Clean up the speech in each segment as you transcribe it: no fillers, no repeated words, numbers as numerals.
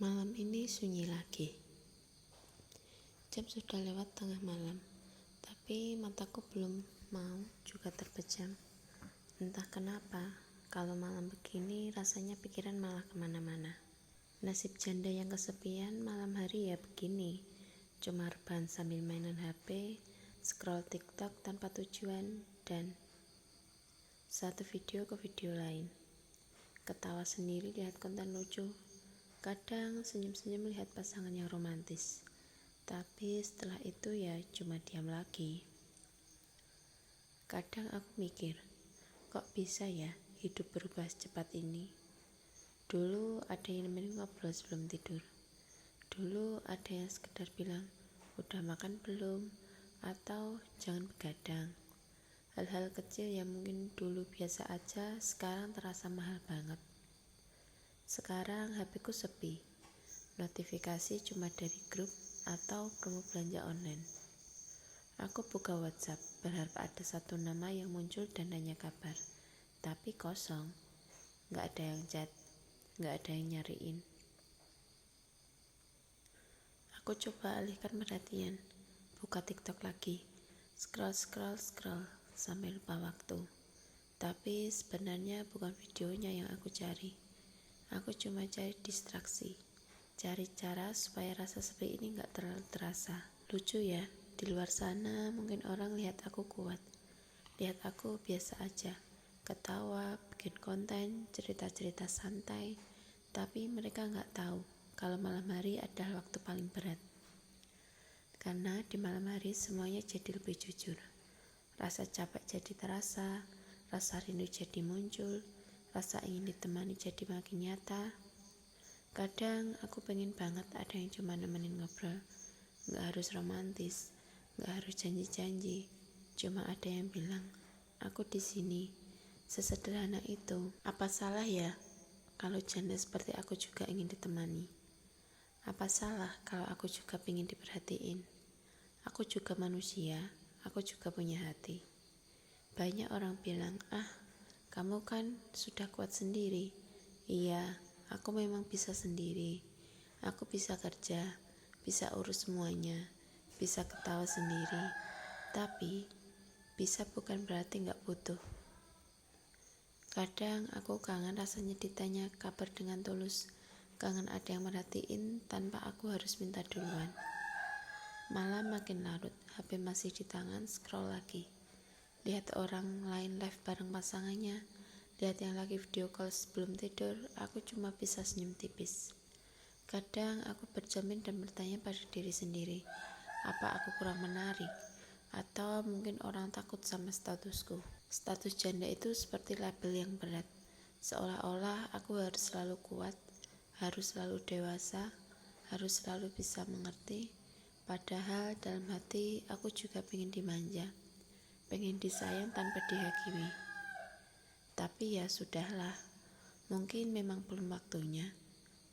Malam ini sunyi lagi. Jam sudah lewat tengah malam, tapi mataku belum mau juga terpejam. Entah kenapa, kalau malam begini rasanya pikiran malah kemana-mana. Nasib janda yang kesepian malam hari ya begini. Cuma rebahan sambil mainan HP, scroll TikTok tanpa tujuan, dan satu video ke video lain. Ketawa sendiri lihat konten lucu. Kadang senyum-senyum melihat pasangan yang romantis. Tapi setelah itu ya cuma diam lagi. Kadang aku mikir, kok bisa ya hidup berubah secepat ini? Dulu ada yang nemenin ngobrol sebelum tidur. Dulu ada yang sekedar bilang, udah makan belum? Atau jangan begadang. Hal-hal kecil yang mungkin dulu biasa aja, sekarang terasa mahal banget. Sekarang HP-ku sepi. Notifikasi cuma dari grup atau promo belanja online. Aku buka WhatsApp, berharap ada satu nama yang muncul dan nanya kabar. Tapi kosong. Gak ada yang chat, gak ada yang nyariin. Aku coba alihkan perhatian, buka TikTok lagi. Scroll sampai lupa waktu. Tapi sebenarnya bukan videonya yang aku cari. Aku cuma cari distraksi. Cari cara supaya rasa sepi ini gak terlalu terasa. Lucu ya, di luar sana mungkin orang lihat aku kuat. Lihat aku biasa aja. Ketawa, bikin konten, cerita-cerita santai. Tapi mereka gak tahu kalau malam hari adalah waktu paling berat. Karena di malam hari semuanya jadi lebih jujur. Rasa capek jadi terasa, rasa rindu jadi muncul, rasa ingin ditemani jadi makin nyata. Kadang aku pengen banget ada yang cuma nemenin ngobrol. Gak harus romantis, gak harus janji-janji. Cuma ada yang bilang, aku di sini. Sesederhana itu. Apa salah ya kalau janda seperti aku juga ingin ditemani? Apa salah kalau aku juga ingin diperhatiin? Aku juga manusia, aku juga punya hati. Banyak orang bilang, kamu kan sudah kuat sendiri. Iya, aku memang bisa sendiri. Aku bisa kerja, bisa urus semuanya, bisa ketawa sendiri. Tapi, bisa bukan berarti gak butuh. Kadang aku kangen rasanya ditanya kabar dengan tulus. Kangen ada yang merhatiin tanpa aku harus minta duluan. Malam makin larut, HP masih di tangan, scroll lagi. Lihat orang lain live bareng pasangannya. Lihat yang lagi video call sebelum tidur. Aku cuma bisa senyum tipis. Kadang aku berjamin dan bertanya pada diri sendiri, apa aku kurang menarik? Atau mungkin orang takut sama statusku? Status janda itu seperti label yang berat. Seolah-olah aku harus selalu kuat, harus selalu dewasa, harus selalu bisa mengerti. Padahal dalam hati aku juga pengen dimanja, pengen disayang tanpa dihakimi. Tapi ya sudahlah, mungkin memang belum waktunya.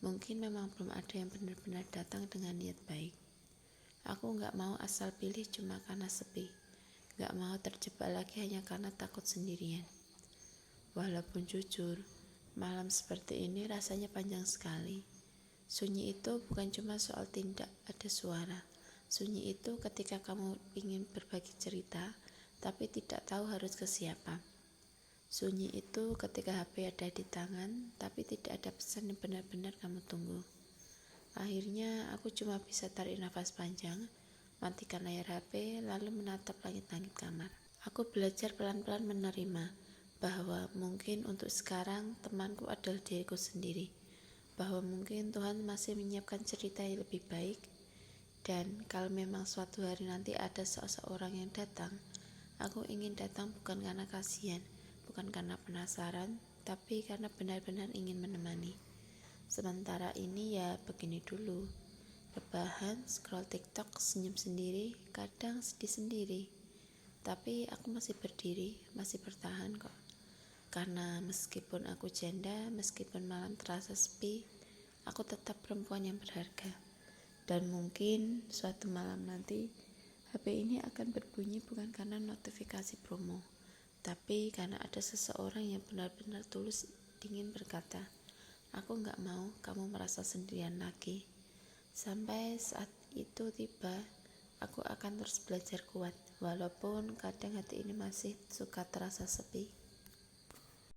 Mungkin memang belum ada yang benar-benar datang dengan niat baik. Aku gak mau asal pilih cuma karena sepi. Gak mau terjebak lagi hanya karena takut sendirian. Walaupun jujur, malam seperti ini rasanya panjang sekali. Sunyi itu bukan cuma soal tidak ada suara. Sunyi itu ketika kamu ingin berbagi cerita, tapi tidak tahu harus ke siapa. Sunyi itu ketika HP ada di tangan, tapi tidak ada pesan yang benar-benar kamu tunggu. Akhirnya aku cuma bisa tarik nafas panjang, matikan layar HP, lalu menatap langit-langit kamar. Aku belajar pelan-pelan menerima bahwa mungkin untuk sekarang temanku adalah diriku sendiri. Bahwa mungkin Tuhan masih menyiapkan cerita yang lebih baik. Dan kalau memang suatu hari nanti ada seseorang yang datang, aku ingin datang bukan karena kasihan, bukan karena penasaran, tapi karena benar-benar ingin menemani. Sementara ini ya begini dulu. Rebahan, scroll TikTok, senyum sendiri, kadang sedih sendiri. Tapi aku masih berdiri, masih bertahan kok. Karena meskipun aku janda, meskipun malam terasa sepi, aku tetap perempuan yang berharga. Dan mungkin suatu malam nanti HP ini akan berbunyi bukan karena notifikasi promo, tapi karena ada seseorang yang benar-benar tulus ingin berkata, Aku nggak mau kamu merasa sendirian lagi. Sampai saat itu tiba, aku akan terus belajar kuat, walaupun kadang hati ini masih suka terasa sepi.